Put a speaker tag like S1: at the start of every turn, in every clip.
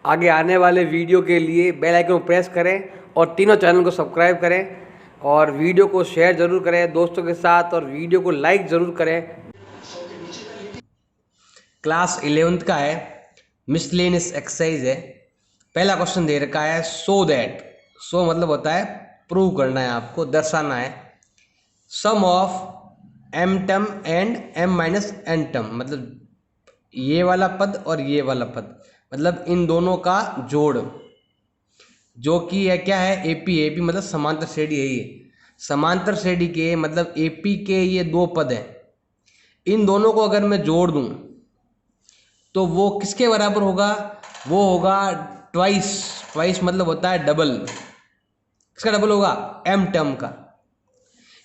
S1: आगे आने वाले वीडियो के लिए बेल आइकन को प्रेस करें और तीनों चैनल को सब्सक्राइब करें और वीडियो को शेयर ज़रूर करें दोस्तों के साथ और वीडियो को लाइक ज़रूर करें। क्लास 11th का है, मिसलेनियस एक्सरसाइज है। पहला क्वेश्चन दे रखा है सो दैट। सो मतलब होता है प्रूव करना है, आपको दर्शाना है। Sum of M term and M minus N term, मतलब ये वाला पद और ये वाला पद, मतलब इन दोनों का जोड़, जो कि है क्या है एपी। एपी मतलब समांतर श्रेणी है। ये समांतर श्रेणी के मतलब एपी के ये दो पद हैं। इन दोनों को अगर मैं जोड़ दूं तो वो किसके बराबर होगा? वो होगा ट्वाइस। ट्वाइस मतलब होता है डबल। किसका डबल होगा? एम टर्म का।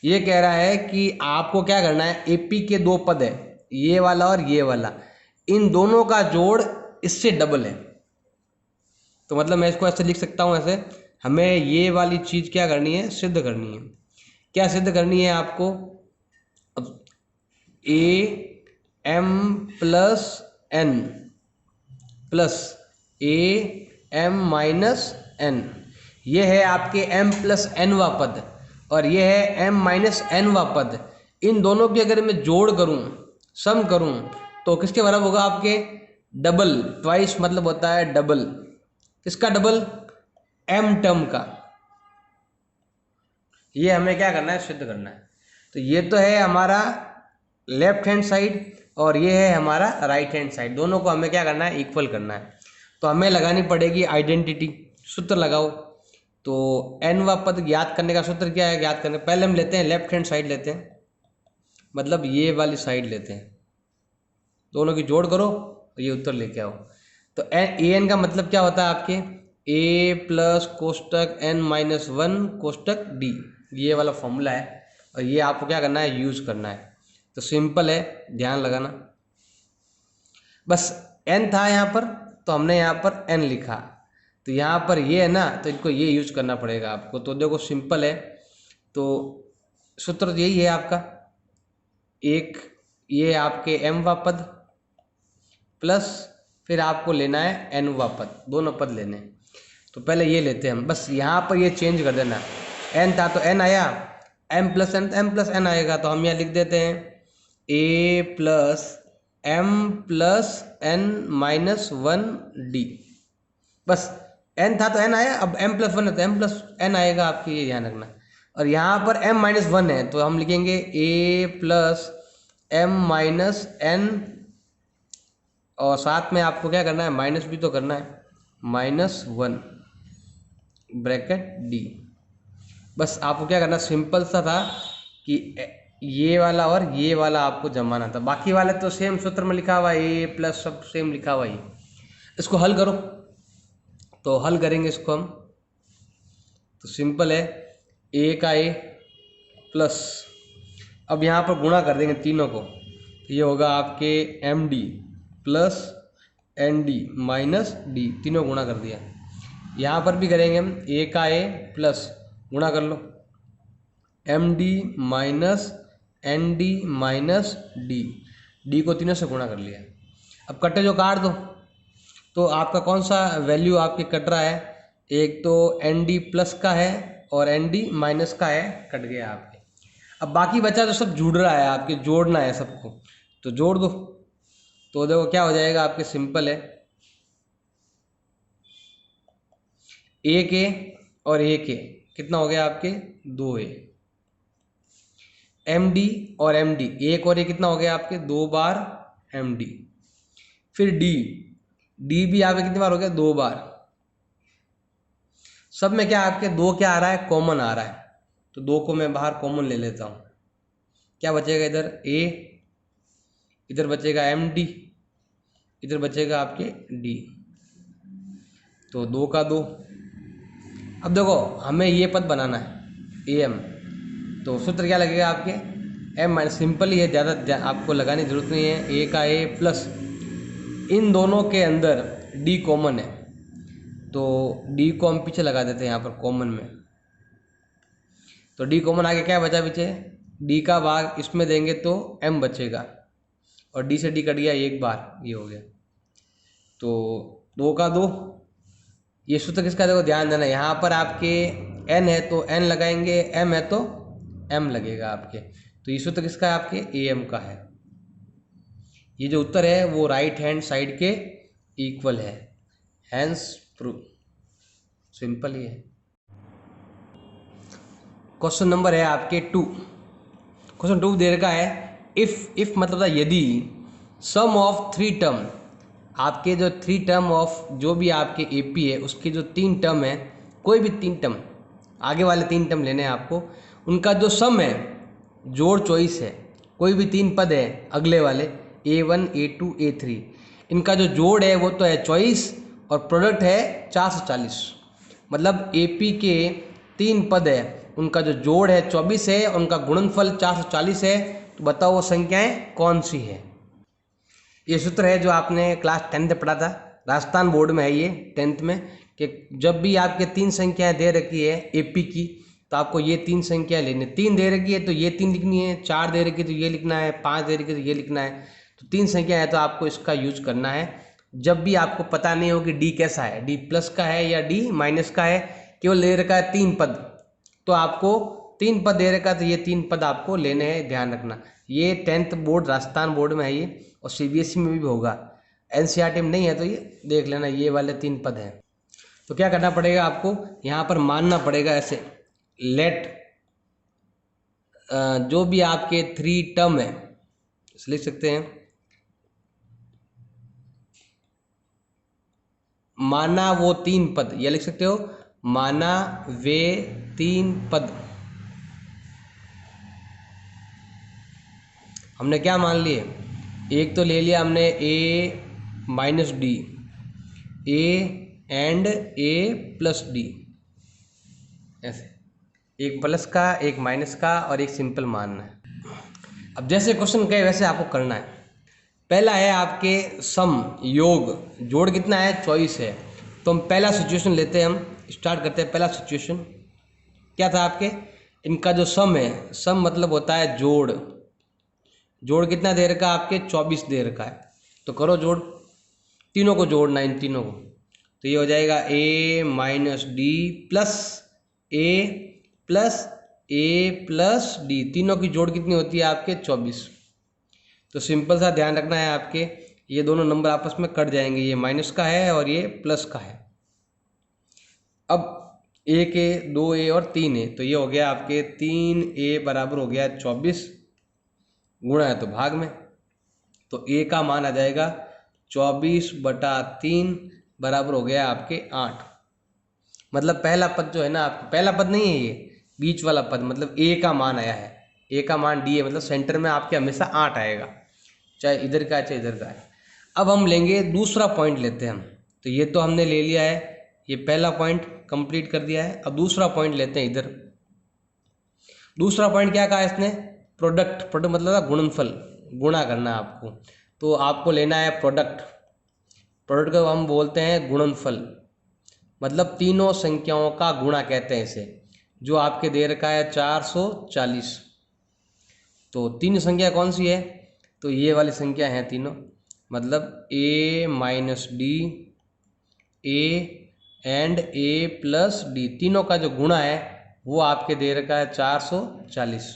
S1: ये कह रहा है कि आपको क्या करना है, एपी के दो पद है, ये वाला और ये वाला, इन दोनों का जोड़ इससे डबल है। तो मतलब मैं इसको ऐसे लिख सकता हूँ, ऐसे हमें ये वाली चीज़ क्या करनी है, सिद्ध करनी है। क्या सिद्ध करनी है आपको? अब A M plus N plus A M minus N, ये है आपके m प्लस एन वा पद और ये है m माइनस एन वा पद। इन दोनों की अगर मैं जोड़ करूं, सम करूं, तो किसके बराबर होगा? आपके डबल। ट्वाइस मतलब होता है डबल। किसका डबल? m टर्म का। ये हमें क्या करना है, सिद्ध करना है। तो ये तो है हमारा लेफ्ट हैंड साइड और ये है हमारा राइट हैंड साइड। दोनों को हमें क्या करना है, इक्वल करना है। तो हमें लगानी पड़ेगी आइडेंटिटी। सूत्र लगाओ। तो एन व पद ज्ञात करने का सूत्र क्या है, ज्ञात करने पहले हम लेते हैं लेफ्ट हैंड साइड लेते हैं, मतलब ये वाली साइड लेते हैं। दोनों की जोड़ करो और ये उत्तर लेके आओ। तो ए एन का मतलब क्या होता है आपके? ए प्लस कोष्टक एन माइनस वन कोष्टक डी, ये वाला फॉर्मूला है और ये आपको क्या करना है, यूज करना है। तो सिंपल है, ध्यान लगाना। बस एन था यहाँ पर तो हमने यहाँ पर एन लिखा, तो यहाँ पर ये है ना, तो इनको ये यूज करना पड़ेगा आपको। तो देखो सिंपल है। तो सूत्र यही है आपका, एक ये आपके एम वा पद प्लस फिर आपको लेना है एन वा पद, दोनों पद लेने हैं। तो पहले ये लेते हैं हम, बस यहाँ पर ये चेंज कर देना। एन था तो एन आया, एम प्लस एन आएगा, तो हम यहाँ लिख देते हैं A plus M plus N minus one D. बस एन था तो एन आया, अब एम प्लस वन है तो एम प्लस एन आएगा आपके, ये ध्यान रखना। और यहाँ पर एम माइनस वन है तो हम लिखेंगे ए प्लस एम माइनस एन, और साथ में आपको क्या करना है, माइनस भी तो करना है, माइनस वन ब्रैकेट डी। बस आपको क्या करना, सिंपल सा था कि ये वाला और ये वाला आपको जमाना था। बाकी वाले तो सेम सूत्र में लिखा हुआ है, ए प्लस सब सेम लिखा हुआ है। इसको हल करो। तो हल करेंगे इसको हम, तो सिंपल है, ए का ए प्लस, अब यहाँ पर गुणा कर देंगे तीनों को, तो ये होगा आपके M D plus N D minus D, तीनों गुणा कर दिया। यहाँ पर भी करेंगे हम, ए का ए प्लस गुणा कर लो M D minus N D minus D, D को तीनों से गुणा कर लिया। अब कट्टे जो काट दो, तो आपका कौन सा वैल्यू आपके कट रहा है, एक तो एन डी प्लस का है और एन डी माइनस का है, कट गया आपके। अब बाकी बचा तो सब जुड़ रहा है, आपके जोड़ना है सबको, तो जोड़ दो। तो देखो क्या हो जाएगा आपके, सिंपल है, एक ए और एक ए कितना हो गया आपके, दो ए। एम डी और एम डी, एक और ए कितना हो गया आपके, दो बार एम डी। फिर डी, डी भी आपके कितनी बार हो गया, दो बार। सब में क्या आपके दो क्या आ रहा है, कॉमन आ रहा है, तो दो को मैं बाहर कॉमन ले लेता हूँ। क्या बचेगा इधर, ए, इधर बचेगा एम डी, इधर बचेगा आपके डी, तो दो का दो। अब देखो हमें ये पद बनाना है ए एम, तो सूत्र क्या लगेगा आपके, एम माइनस, सिंपल ही है, ज़्यादा आपको लगाने की जरूरत नहीं है। ए का ए प्लस, इन दोनों के अंदर डी कॉमन है, तो डी को हम पीछे लगा देते हैं यहाँ पर कॉमन में। तो डी कॉमन आगे क्या बचा पीछे, डी का भाग इसमें देंगे तो एम बचेगा, और डी से डी कट गया एक बार, ये हो गया। तो दो का दो, ये सूत्र किसका देखो ध्यान देना, यहाँ पर आपके n है तो n लगाएंगे, m है तो m लगेगा आपके। तो ये सूत्र किसका है आपके am का है। ये जो उत्तर है वो राइट हैंड साइड के इक्वल है, हैंस प्रूव। सिंपल ही है। क्वेश्चन नंबर है आपके 2। क्वेश्चन 2 दे रखा है इफ मतलब था यदि सम ऑफ 3 टर्म, आपके जो 3 टर्म ऑफ जो भी आपके एपी है उसके जो 3 टर्म है, कोई भी 3 टर्म, आगे वाले 3 टर्म लेने हैं आपको, उनका जो सम है, जोड़ चॉइस है, कोई भी 3 पद है अगले वाले A1 A2 A3, इनका जो जोड़ है वो तो है चॉइस और प्रोडक्ट है 440। मतलब एपी के 3 पद है, उनका जो जोड़ है 24 है और उनका गुणनफल 440 है। तो बताओ वो संख्याएं कौन सी है। ये सूत्र है जो आपने क्लास 10th पढ़ा था, राजस्थान बोर्ड में है ये 10th में, कि जब भी आपके 3 संख्याएं दे रखी है एपी की तो आपको ये 3 संख्या लेनी, 3 दे रखी है तो ये 3 लिखनी है, 4 दे रखी है तो ये लिखना है, 5 दे रखी है तो ये लिखना है। तो 3 संख्या है तो आपको इसका यूज करना है। जब भी आपको पता नहीं हो कि डी कैसा है, डी प्लस का है या डी माइनस का है, केवल ले रखा है 3 पद, तो आपको 3 पद दे रखा है तो ये 3 पद आपको लेने हैं, ध्यान रखना। ये 10th बोर्ड राजस्थान बोर्ड में है ये, और सीबीएसई में भी होगा, एनसीईआरटी में नहीं है तो ये देख लेना, ये वाले 3 पद हैं। तो क्या करना पड़ेगा आपको, यहाँ पर मानना पड़ेगा ऐसे, लेट जो भी आपके 3 टर्म है लिख सकते हैं, माना वो 3 पद, या लिख सकते हो माना वे 3 पद। हमने क्या मान लिए, एक तो ले लिया हमने a minus D, A and A plus D, ऐसे एक प्लस का, एक माइनस का और एक सिंपल मानना है। अब जैसे क्वेश्चन कहे वैसे आपको करना है। पहला है आपके सम, योग, जोड़ कितना है, चॉइस है। तो हम पहला सिचुएशन लेते हैं, हम स्टार्ट करते हैं। पहला सिचुएशन क्या था आपके, इनका जो सम है, सम मतलब होता है जोड़, जोड़ कितना दे रखा है आपके 24 दे रखा है। तो करो जोड़, तीनों को जोड़ना, इन तीनों को। तो ये हो जाएगा a minus D plus A plus A plus D, तीनों की जोड़ कितनी होती है आपके 24। तो सिंपल सा ध्यान रखना है आपके, ये दोनों नंबर आपस में कट जाएंगे, ये माइनस का है और ये प्लस का है। अब एक ए, 2a और 3a, तो ये हो गया आपके 3a बराबर हो गया 24, गुणा है तो भाग में, तो a का मान आ जाएगा 24/3 बराबर हो गया आपके 8। मतलब पहला पद जो है ना आपका, पहला पद नहीं है ये, बीच वाला पद, मतलब a का मान आया है, a का मान d है, मतलब सेंटर में आपके हमेशा 8 आएगा, चाहे इधर का है चाहे इधर का है। अब हम लेंगे दूसरा पॉइंट लेते हैं हम। तो ये तो हमने ले लिया है, ये पहला पॉइंट कंप्लीट कर दिया है। अब दूसरा पॉइंट लेते हैं इधर। दूसरा पॉइंट क्या कहा इसने, प्रोडक्ट, प्रोडक्ट मतलब गुणनफल, गुणा करना है आपको। तो आपको लेना है प्रोडक्ट, प्रोडक्ट को हम बोलते हैं गुणनफल, मतलब तीनों संख्याओं का गुणा कहते हैं इसे, जो आपके दे रखा है 440। तो तीन संख्या कौन सी है, तो ये वाली संख्या है तीनों, मतलब a minus D, A and A plus D, तीनों का जो गुणा है वो आपके दे रखा है 440।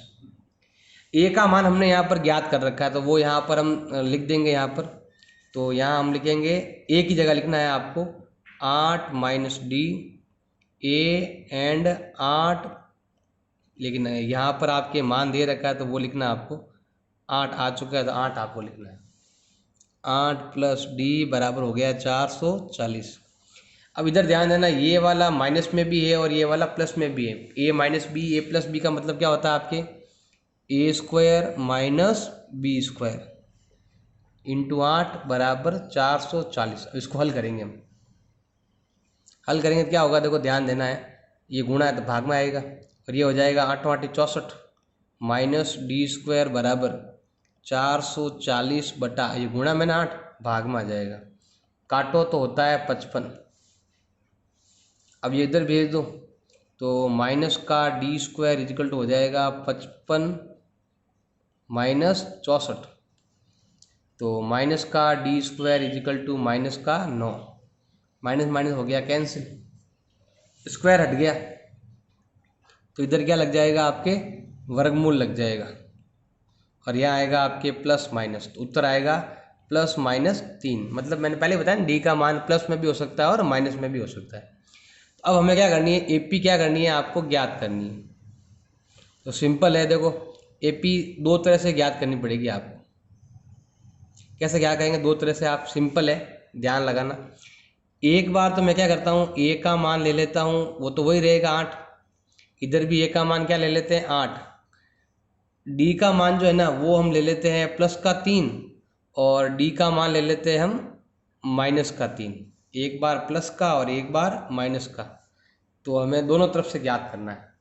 S1: ए का मान हमने यहाँ पर ज्ञात कर रखा है, तो वो यहाँ पर हम लिख देंगे यहाँ पर। तो यहाँ हम लिखेंगे ए की जगह लिखना है आपको 8 माइनस डी, ए एंड 8, लेकिन यहाँ पर आपके मान दे रखा है तो वो लिखना है आपको 8 आ चुका है, तो 8 आपको लिखना है। 8 प्लस डी बराबर हो गया 440। अब इधर ध्यान देना, ये वाला माइनस में भी है और ये वाला प्लस में भी है। A minus B, A plus B का मतलब क्या होता है आपके, A square minus B square into 8 बराबर 440। अब इसको हल करेंगे हम, हल करेंगे तो क्या होगा, देखो ध्यान देना है, ये गुणा है तो भाग में आएगा, और ये हो जाएगा 8 8 64 माइनस डी स्क्वायर बराबर 440 बटा, ये गुणा में ना 8 भाग में आ जाएगा, काटो तो होता है 55। अब ये इधर भेज दो, तो माइनस का डी स्क्वायर इजिकल टू हो जाएगा 55 माइनस 64, तो माइनस का D square equal to minus का 9, माइनस माइनस हो गया कैंसिल, स्क्वायर हट गया, तो इधर क्या लग जाएगा आपके वर्गमूल लग जाएगा, और यहाँ आएगा आपके प्लस माइनस, तो उत्तर आएगा प्लस माइनस 3। मतलब मैंने पहले बताया ना डी का मान प्लस में भी हो सकता है और माइनस में भी हो सकता है। तो अब हमें क्या करनी है, एपी क्या करनी है आपको ज्ञात करनी है। तो सिंपल है, देखो एपी दो तरह से ज्ञात करनी पड़ेगी आपको। कैसे क्या करेंगे, दो तरह से आप, सिंपल है, ध्यान लगाना। एक बार तो मैं क्या करता हूँ, ए का मान ले लेता हूँ, वो तो वही रहेगा 8, इधर भी ए का मान क्या ले लेते हैं 8, डी का मान जो है ना वो हम ले लेते हैं प्लस का 3, और डी का मान ले लेते हैं हम माइनस का 3, एक बार प्लस का और एक बार माइनस का। तो हमें दोनों तरफ से ज्ञात करना है,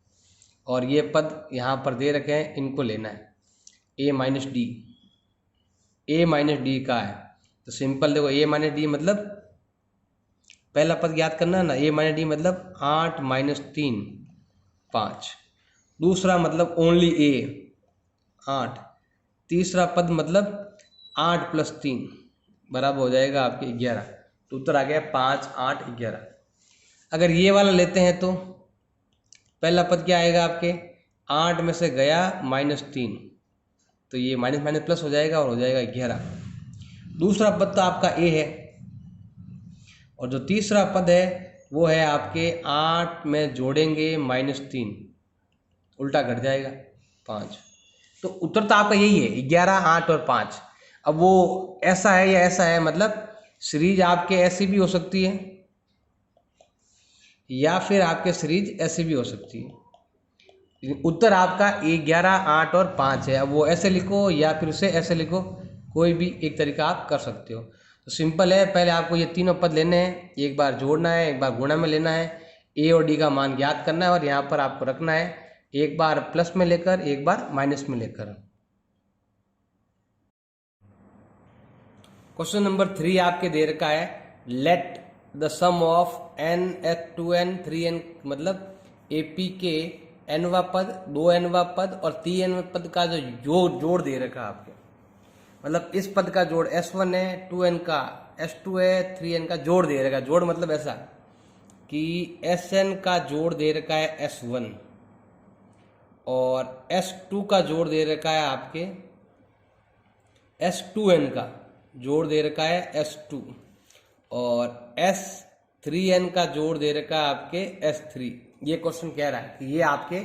S1: और ये पद यहाँ पर दे रखे हैं, इनको लेना है, A minus D, A minus D का है। तो सिंपल देखो ए माइनस डी मतलब पहला पद ज्ञात करना है ना, ए माइनस डी मतलब 8 माइनस 3 5, दूसरा मतलब ओनली ए 8, तीसरा पद मतलब 8 प्लस 3 बराबर हो जाएगा आपके 11। तो उत्तर आ गया 5 8 11। अगर ये वाला लेते हैं तो पहला पद क्या आएगा आपके, 8 में से गया माइनस 3, तो ये माइनस माइनस प्लस हो जाएगा और हो जाएगा 11। दूसरा पद तो आपका ए है, और जो तीसरा पद है वो है आपके 8 में जोड़ेंगे माइनस 3, उल्टा घट जाएगा 5। तो उत्तर तो आपका यही है 11 8 और 5। अब वो ऐसा है या ऐसा है, मतलब सीरीज आपके ऐसी भी हो सकती है या फिर आपके सीरीज ऐसी भी हो सकती है। उत्तर आपका 11 8 और 5 है। अब वो ऐसे लिखो या फिर उसे ऐसे लिखो, कोई भी एक तरीका आप कर सकते हो। तो सिंपल है, पहले आपको ये तीनों पद लेने हैं, एक बार जोड़ना है, एक बार गुणा में लेना है, ए और डी का मान ज्ञात करना है, और यहाँ पर आपको रखना है एक बार प्लस में लेकर एक बार माइनस में लेकर। क्वेश्चन नंबर 3 आपके दे रखा है, let the sum of n x2n 3n, मतलब एपी के nवा पद 2nवा पद और 3nवा पद का जो जोड़ दे रखा है आपके, मतलब इस पद का जोड़ s1 है, 2n का s2 है, 3n का जोड़ दे रखा है। जोड़ मतलब ऐसा कि sn का जोड़ दे रखा है s1 और s2 का जोड़ दे रखा है आपके s2n का जोड़ दे रखा है s2, और s3n का जोड़ दे रखा है आपके s3। ये क्वेश्चन कह रहा है कि ये आपके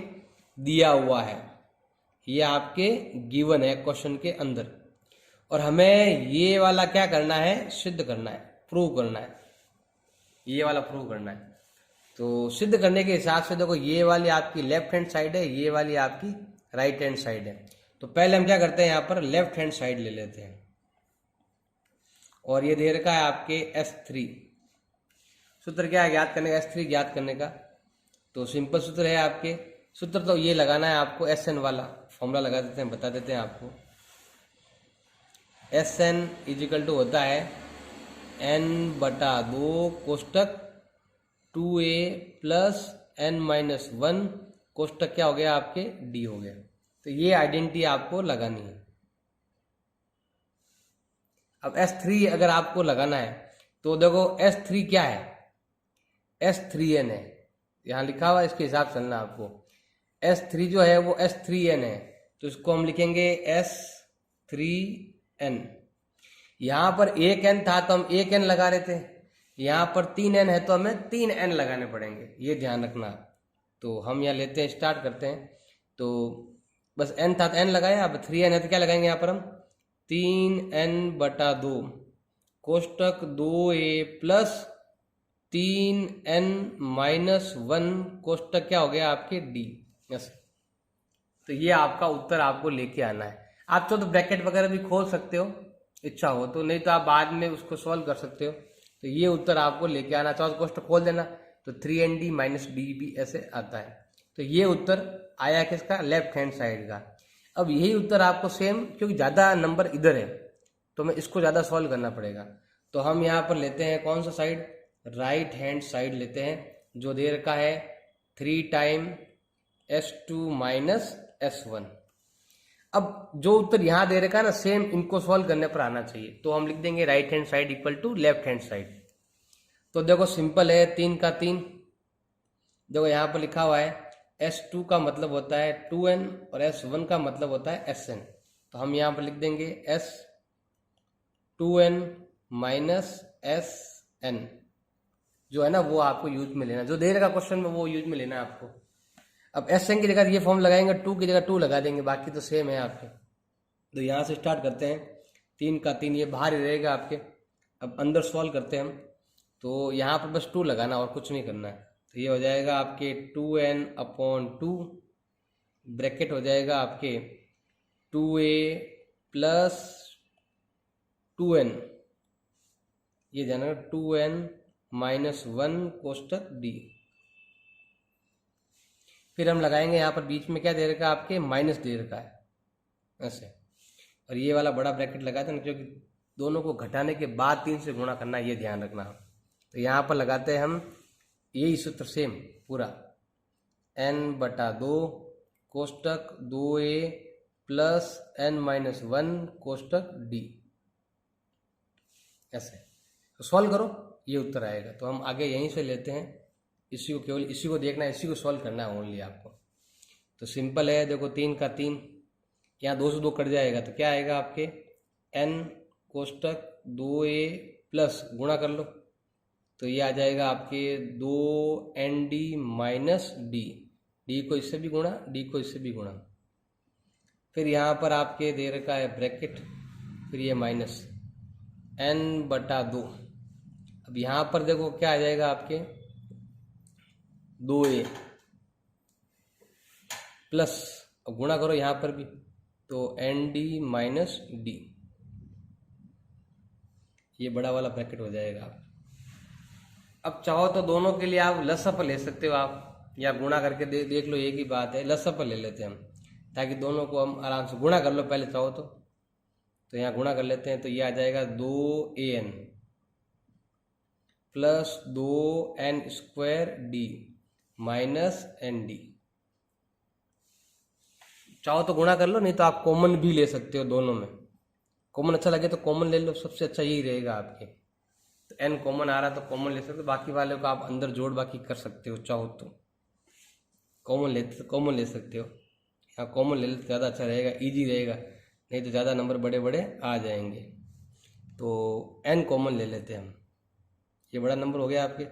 S1: दिया हुआ है, ये आपके गिवन है क्वेश्चन के अंदर, और हमें ये वाला क्या करना है, सिद्ध करना है, प्रूव करना है, ये वाला प्रूव करना है। तो सिद्ध करने के हिसाब से देखो ये वाली आपकी लेफ्ट हैंड साइड है, ये वाली आपकी राइट हैंड साइड है। तो पहले हम क्या करते हैं, यहाँ पर लेफ्ट हैंड साइड ले लेते हैं, और ये दे रखा है आपके s3। सूत्र क्या है ज्ञात करने का, s3 ज्ञात करने का। तो सिंपल सूत्र है आपके, सूत्र तो ये लगाना है आपको, sn वाला फॉर्मूला लगा देते हैं, बता देते हैं आपको। sn इजिकल टू होता है n/2 कोष्टक 2a प्लस n-1 कोष्टक क्या हो गया आपके d हो गया। तो ये आइडेंटिटी आपको लगानी है। अब S3 अगर आपको लगाना है तो देखो S3 क्या है, S3n है, यहाँ लिखा हुआ, इसके हिसाब से चलना आपको। S3 जो है वो S3n है, तो इसको हम लिखेंगे S3n। यहाँ पर एक n था तो हम एक n लगा रहे थे, यहाँ पर 3n है तो हमें 3n लगाने पड़ेंगे, ये ध्यान रखना। तो हम यहाँ लेते हैं, स्टार्ट करते हैं। तो बस n था तो n लगाया, अब 3n है तो क्या लगाएंगे यहाँ पर हम 3n/2 कोष्टक 2a प्लस 3n-1 कोष्टक क्या हो गया आपके d। यस, तो ये आपका उत्तर आपको लेके आना है। आप तो ब्रैकेट वगैरह भी खोल सकते हो इच्छा हो तो, नहीं तो आप बाद में उसको सॉल्व कर सकते हो। तो ये उत्तर आपको लेके आना, चाहो तो कोष्टक खोल देना, तो 3nd - d भी ऐसे आता है। तो ये उत्तर आया किसका, लेफ्ट हैंड साइड का। अब यही उत्तर आपको सेम, क्योंकि ज़्यादा नंबर इधर है तो मैं इसको ज़्यादा सॉल्व करना पड़ेगा। तो हम यहाँ पर लेते हैं कौन सा साइड, राइट हैंड साइड लेते हैं, जो दे रखा है 3 टाइम s2 - s1। अब जो उत्तर यहाँ दे रखा है ना, सेम इनको सॉल्व करने पर आना चाहिए। तो हम लिख देंगे right hand side equal to left hand side. तो देखो सिंपल है, 3 का 3। देखो यहाँ पर लिखा हुआ है S2 का मतलब होता है 2n और S1 का मतलब होता है Sn। तो हम यहाँ पर लिख देंगे S2n माइनस Sn, जो है ना वो आपको यूज में लेना, जो दे रहेगा क्वेश्चन में वो यूज में लेना है आपको। अब Sn की जगह ये फॉर्म लगाएंगे, 2 की जगह 2 लगा देंगे, बाकी तो सेम है आपके। तो यहाँ से स्टार्ट करते हैं, 3 का 3 ये बाहर ही रहेगा आपके। अब अंदर सॉल्व करते हैं हम, तो यहाँ पर बस 2 लगाना और कुछ नहीं करना है। तो ये हो जाएगा आपके 2n/2, ब्रैकेट हो जाएगा आपके 2a प्लस 2n, ये जाना 2n माइनस 1 कोष्टक d। फिर हम लगाएंगे यहाँ पर बीच में क्या दे रखा है आपके, माइनस दे रखा है ऐसे, और ये वाला बड़ा ब्रैकेट लगा था ना, क्योंकि दोनों को घटाने के बाद 3 से गुणा करना, ये ध्यान रखना। तो यहाँ पर लगाते हैं हम यही सूत्र सेम पूरा, n/2 कोष्टक 2a plus n minus 1 कोष्टक d, ऐसे। तो सॉल्व करो, ये उत्तर आएगा। तो हम आगे यहीं से लेते हैं, इसी को केवल इसी को देखना है, इसी को सॉल्व करना है ओनली आपको। तो सिंपल है, देखो 3 का 3, यहाँ 2 से 2 कट जाएगा, तो क्या आएगा आपके n कोष्टक 2a प्लस गुणा कर लो, तो ये आ जाएगा आपके 2nd माइनस d, d को इससे भी गुणा, d को इससे भी गुणा। फिर यहाँ पर आपके दे रखा है ब्रैकेट, फिर ये माइनस n/2। अब यहाँ पर देखो क्या आ जाएगा आपके 2a प्लस, अब गुणा करो यहाँ पर भी, तो nd माइनस d, ये बड़ा वाला ब्रैकेट हो जाएगा आप। अब चाहो तो दोनों के लिए आप लसअप ले सकते हो आप, या गुणा करके देख लो, एक ही बात है। लसअप ले लेते हैं हम, ताकि दोनों को हम आराम से गुणा कर लो पहले चाहो तो यहाँ गुणा कर लेते हैं। तो ये आ जाएगा 2an plus 2n² minus nd। चाहो तो गुणा कर लो, नहीं तो आप कॉमन भी ले सकते हो दोनों में। कॉमन अच्छा लगे तो कॉमन ले लो, सबसे अच्छा यही रहेगा आपके। तो n कॉमन आ रहा है तो कॉमन ले सकते हो, बाकी वाले को आप अंदर जोड़ बाकी कर सकते हो, चाहो तो कॉमन लेते तो कॉमन ले सकते हो। यहाँ कॉमन ले लो तो ज़्यादा अच्छा रहेगा, इजी रहेगा, नहीं तो ज़्यादा नंबर बड़े बड़े आ जाएंगे। तो n कॉमन ले लेते हैं हम, ये बड़ा नंबर हो गया आपके।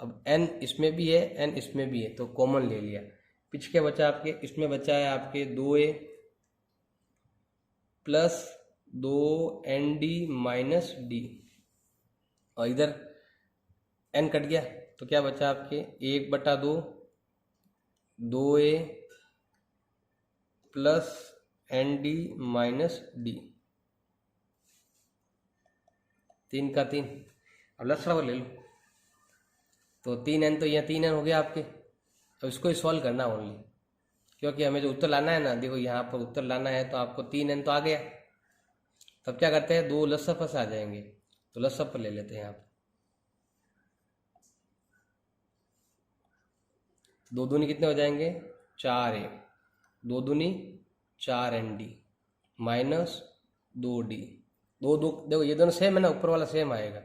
S1: अब n इसमें भी है, n इसमें भी है, तो कॉमन ले लिया। पीछे क्या बचा आपके, इसमें बचा है आपके 2a plus 2nd minus d, और इधर n कट गया तो क्या बचा आपके 1/2 2a plus nd minus d, 3 का 3। अब लसरा ले लो, तो 3n, तो यहाँ 3n हो गया आपके। अब इसको ही सॉल्व करना ओनली, क्योंकि हमें जो उत्तर लाना है ना, देखो यहाँ पर उत्तर लाना है, तो आपको 3n तो आ गया। तब क्या करते हैं, 2 लसअप से आ जाएंगे, तो लसअप ले लेते हैं आप। 2 दूनी कितने हो जाएंगे, 4a, 2 दूनी 4nd माइनस 2d, 2 देखो ये दोनों सेम है ना, ऊपर वाला सेम आएगा,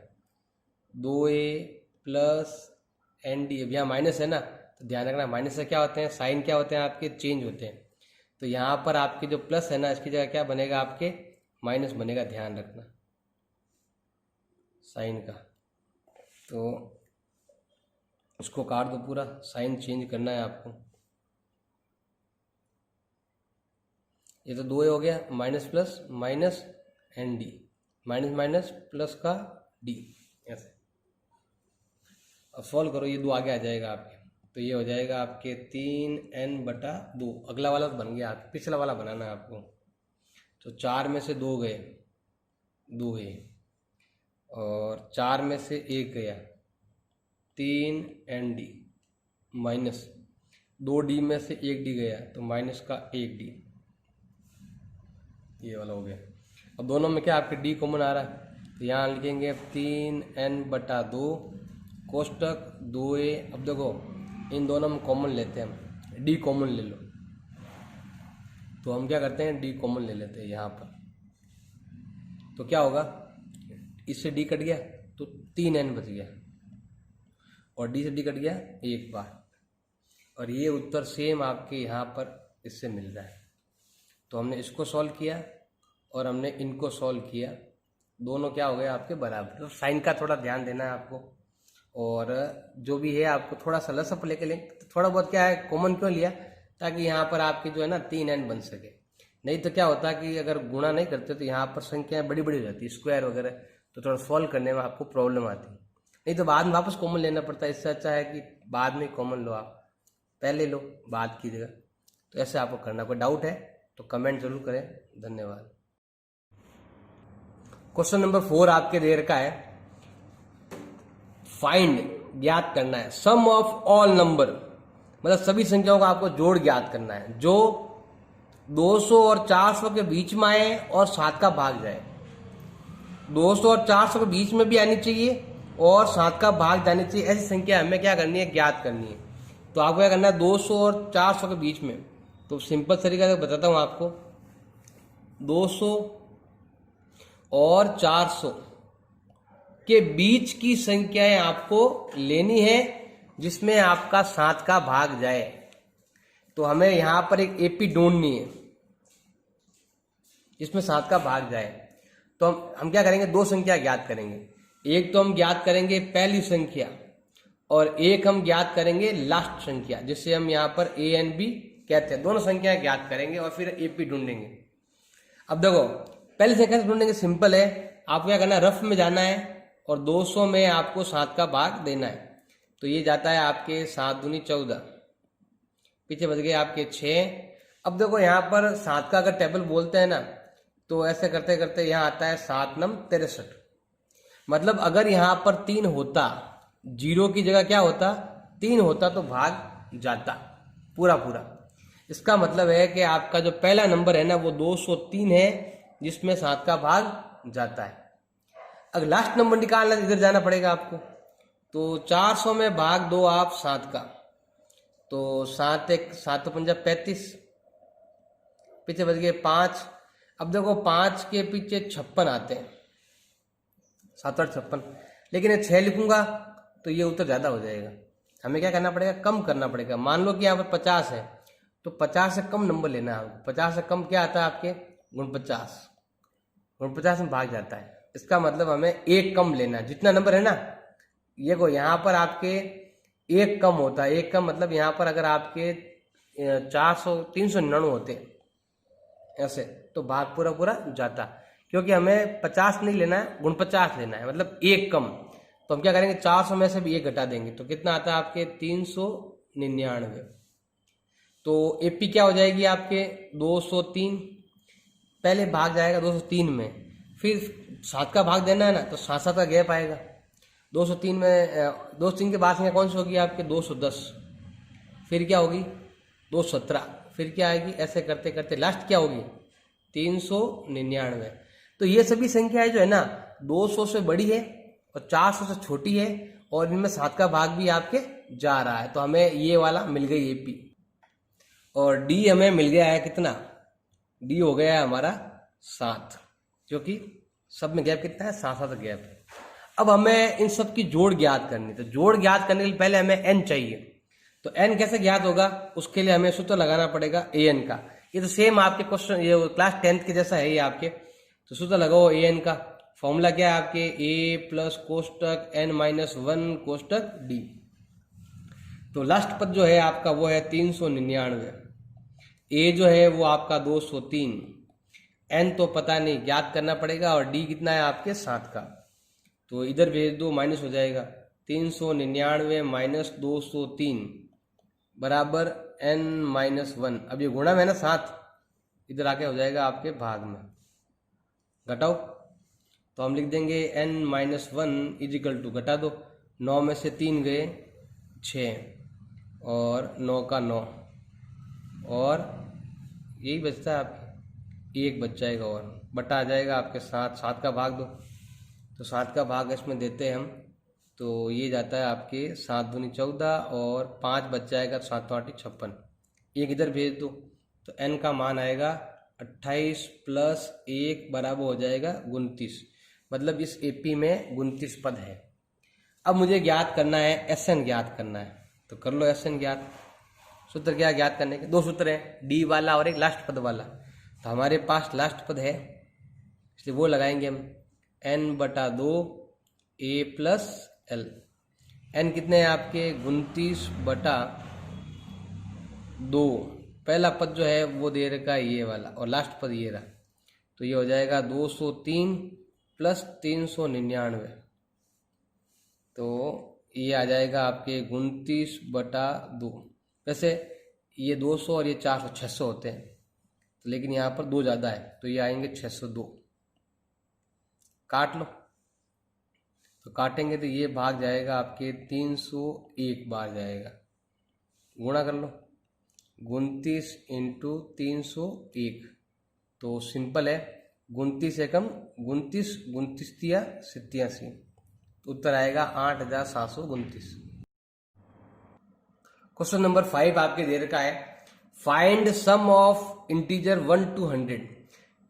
S1: 2a प्लस nd। अब यहाँ माइनस है ना, तो ध्यान रखना माइनस से क्या होते हैं, साइन क्या होते हैं आपके, चेंज होते हैं। तो यहाँ पर आपके जो प्लस है ना, इसकी जगह क्या बनेगा आपके, माइनस बनेगा, ध्यान रखना साइन का। तो उसको काट दो पूरा, साइन चेंज करना है आपको। ये तो 2a हो गया, minus plus minus nd, minus minus plus का d, ऐसे। अब सॉल्व करो, ये 2 आगे आ जाएगा आपके। तो ये हो जाएगा आपके 3n/2, अगला वाला तो बन गया, आपके पिछला वाला बनाना है आपको। तो 4 में से 2 गए, 2 है, और 4 में से 1 गया, 3nd माइनस 2d में से 1d गया, तो माइनस का 1d, ये वाला हो गया। अब दोनों में क्या आपके d कॉमन आ रहा है, तो यहाँ लिखेंगे 3n/2 कोष्टक 2a। अब देखो इन दोनों में कॉमन लेते हैं हम, d कॉमन ले लो, तो हम क्या करते हैं, d कॉमन ले लेते हैं यहाँ पर। तो क्या होगा, इससे d कट गया तो 3n बच गया, और डी से डी कट गया एक बार, और ये उत्तर सेम आपके यहाँ पर इससे मिल रहा है। तो हमने इसको सॉल्व किया और हमने इनको सॉल्व किया, दोनों क्या हो गए आपके बराबर। तो साइन का थोड़ा ध्यान देना है आपको, और जो भी है आपको थोड़ा सा लसअप लेके लें। तो थोड़ा बहुत क्या है कॉमन क्यों लिया, ताकि यहाँ पर आपकी जो है ना 3 n बन सके। नहीं तो क्या होता है कि अगर गुणा नहीं करते तो यहाँ पर संख्याएं बड़ी बड़ी रहती है, स्क्वायर वगैरह, तो थोड़ा सॉल्व करने में आपको प्रॉब्लम आती है। नहीं तो बाद में वापस कॉमन लेना पड़ता है। इससे अच्छा है कि बाद में कॉमन लो, आप पहले लो बाद की जगह। तो ऐसे आपको करना। कोई डाउट है तो कमेंट जरूर करें। धन्यवाद। क्वेश्चन नंबर 4 आपके देर का है, फाइंड ज्ञात करना है सम ऑफ ऑल नंबर, मतलब सभी संख्याओं का आपको जोड़ ज्ञात करना है जो 200 और 400 के बीच में आए और 7 का भाग जाए। 200 और 400 के बीच में भी आनी चाहिए और 7 का भाग जानी चाहिए। ऐसी संख्या हमें क्या करनी है, ज्ञात करनी है। तो आपको क्या करना है, 200 और 400 के बीच में। तो सिंपल तरीका से बताता हूं आपको, 200 और 400 के बीच की संख्याएं आपको लेनी है जिसमें आपका 7 का भाग जाए। तो हमें यहां पर एक एपी ढूंढनी है जिसमें 7 का भाग जाए। तो हम क्या करेंगे, दो संख्या ज्ञात करेंगे। एक तो हम ज्ञात करेंगे पहली संख्या और एक हम ज्ञात करेंगे लास्ट संख्या, जिससे हम यहाँ पर ए एंड बी कहते हैं। दोनों संख्याएं ज्ञात करेंगे और फिर एपी ढूंढेंगे। अब देखो पहली संख्या से ढूंढेंगे, सिंपल है। आपको क्या करना है, रफ में जाना है और 200 में आपको 7 का भाग देना है। तो ये जाता है आपके 7 दूनी 14, पीछे बच गए आपके 6। अब देखो यहाँ पर 7 का अगर टेबल बोलते हैं ना, तो ऐसे करते करते यहाँ आता है 7 नम 63। मतलब अगर यहाँ पर 3 होता, 0 की जगह क्या होता, 3 होता, तो भाग जाता पूरा पूरा। इसका मतलब है कि आपका जो पहला नंबर है ना वो 203 है जिसमें 7 का भाग जाता है। अगर लास्ट नंबर निकालना तो इधर जाना पड़ेगा आपको। तो 400 में भाग दो आप 7 का, तो 7 एक 7 पंजा 35, पीछे बच गए 5। अब देखो 5 के पीछे 56 आते हैं, 7 और 56, लेकिन ये 6 लिखूंगा तो ये उत्तर ज्यादा हो जाएगा। हमें क्या करना पड़ेगा, कम करना पड़ेगा। मान लो कि यहाँ पर 50 है तो 50 से कम नंबर लेना है आपको। 50 से कम क्या आता है आपके, 49। 49 में भाग जाता है। इसका मतलब हमें एक कम लेना है। जितना नंबर है ना, ये को यहाँ पर आपके एक कम होता है। एक कम मतलब यहाँ पर अगर आपके 399 होते ऐसे, तो भाग पूरा पूरा जाता। क्योंकि हमें 50 नहीं लेना है, 49 लेना है, मतलब एक कम। तो हम क्या करेंगे, 400 में से भी एक घटा देंगे तो कितना आता है आपके 399। तो एपी क्या हो जाएगी आपके 203, पहले भाग जाएगा 203 में, फिर 7 का भाग देना है ना, तो 7 का गैप आएगा। 203 में 203 के बाद संख्या कौन सी होगी आपके 210, फिर क्या होगी 217, फिर क्या आएगी, ऐसे करते करते लास्ट क्या होगी 399। तो ये सभी संख्याएं जो है ना 200 से बड़ी है और 400 से छोटी है और इनमें 7 का भाग भी आपके जा रहा है। तो हमें ये वाला मिल गई एपी। और डी हमें मिल गया है कितना, डी हो गया है हमारा 7, क्योंकि सब में गैप कितना है, 7 गैप है। अब हमें इन सब की जोड़ ज्ञात करनी। तो जोड़ ज्ञात करने के लिए पहले हमें एन चाहिए। तो एन कैसे ज्ञात होगा, उसके लिए हमें सूत्र लगाना पड़ेगा ए एन का। ये तो सेम आपके क्वेश्चन ये क्लास 10th के जैसा है ये आपके। तो सूत्र लगाओ ए एन का। फॉर्मूला क्या है आपके, ए प्लस कोष्टक एन माइनस 1 कोष्टक डी। तो लास्ट पद जो है आपका वो है 399, ए जो है वो आपका 203, एन तो पता नहीं ज्ञात करना पड़ेगा, और डी कितना है आपके 7 का। तो इधर भेज दो, माइनस हो जाएगा 399 माइनस 203 बराबर n माइनस 1। अब ये गुणा में है ना 7, इधर आके हो जाएगा आपके भाग में, घटाओ। तो हम लिख देंगे n माइनस 1 इजिकल टू, घटा दो, 9 में से 3 गए 6 और 9 का 9, और यही बचता है आपके, एक बच जाएगा और बटा आ जाएगा आपके 7 का भाग दो। तो 7 का भाग इसमें देते हैं हम, तो ये जाता है आपके 7 दूनी 14 और 5 बच जाएगा, 7 8 56, एक इधर भेज दो। तो n का मान आएगा 28 प्लस 1 बराबर हो जाएगा 29। मतलब इस एपी में 29 पद है। अब मुझे ज्ञात करना है एस एन ज्ञात करना है, तो कर लो एस एन ज्ञात। सूत्र क्या ज्ञात करने के? दो सूत्र हैं, डी वाला और एक लास्ट पद वाला। तो हमारे पास लास्ट पद है इसलिए वो लगाएंगे हम, n/2 a plus L. N कितने हैं आपके? 29/2। पहला पद जो है वो दे रखा है ये वाला, और लास्ट पद ये रहा, तो ये हो जाएगा 203 प्लस 399, तो ये आ जाएगा आपके 29/2। वैसे ये 200 और ये 400 600 होते हैं, तो लेकिन यहाँ पर 2 ज़्यादा है तो ये आएंगे 602। काट लो, तो काटेंगे तो ये भाग जाएगा आपके 301 बार जाएगा। गुणा कर लो, 29 × 301, तो सिंपल है, 29 एकम 29, 29 तिया 87, उत्तर आएगा 8729। क्वेश्चन नंबर 5 आपके दे रखा है, find sum of integer 1 to 100,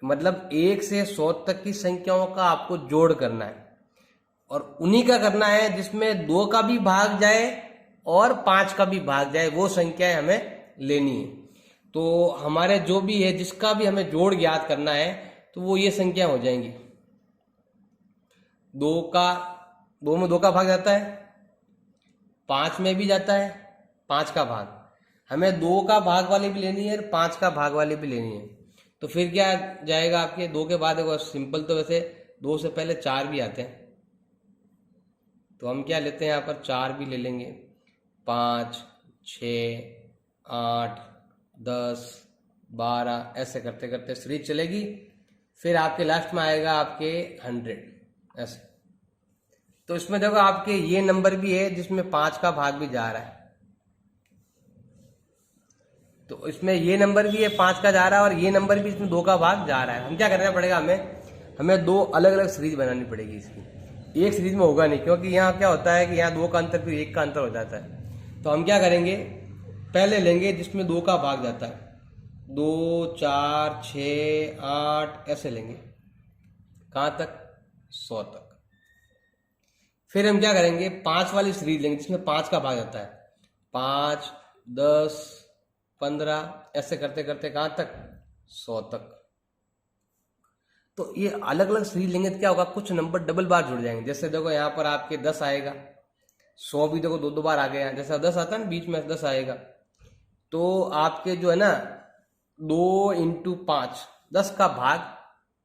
S1: मतलब 1 से 100 तक की संख्याओं का आपको जोड़ करना है, और उन्हीं का करना है जिसमें 2 का भी भाग जाए और 5 का भी भाग जाए, वो संख्याएं हमें लेनी है। तो हमारे जो भी है जिसका भी हमें जोड़ ज्ञात करना है तो वो ये संख्या हो जाएंगी। 2 में 2 का भाग जाता है, 5 में भी जाता है 5 का भाग, हमें 2 का भाग वाली भी लेनी है और 5 का भाग वाली भी लेनी है। तो फिर क्या जाएगा आपके 2 के बाद? सिंपल तो वैसे 2 से पहले 4 भी आते हैं, तो हम क्या लेते हैं यहाँ पर 4 भी ले लेंगे। 5, 6, 8, 10, 12 ऐसे करते करते सीरीज चलेगी, फिर आपके लास्ट में आएगा आपके 100 ऐसे। तो इसमें देखो आपके ये नंबर भी है जिसमें 5 का भाग भी जा रहा है, तो इसमें ये नंबर भी है 5 का जा रहा है और ये नंबर भी इसमें 2 का भाग जा रहा है। हम क्या करना पड़ेगा, हमें 2 अलग अलग सीरीज बनानी पड़ेगी इसकी, एक सीरीज में होगा नहीं, क्योंकि यहाँ क्या होता है कि यहाँ 2 का अंतर फिर 1 का अंतर हो जाता है। तो हम क्या करेंगे, पहले लेंगे जिसमें 2 का भाग जाता है, 2, 4, 6, 8 ऐसे लेंगे, कहाँ तक? 100 तक। फिर हम क्या करेंगे, 5 वाली सीरीज लेंगे जिसमें 5 का भाग जाता है, 5, 10, 15 ऐसे करते करते कहाँ तक? 100 तक। तो ये अलग अलग सीरीज लेंगे तो क्या होगा, कुछ नंबर डबल बार जुड़ जाएंगे। जैसे देखो यहाँ पर आपके 10 आएगा, 100 भी देखो 2 बार आ गया, जैसा 10 आता है ना बीच में 10 आएगा, तो आपके जो है ना 2 × 5, 10 का भाग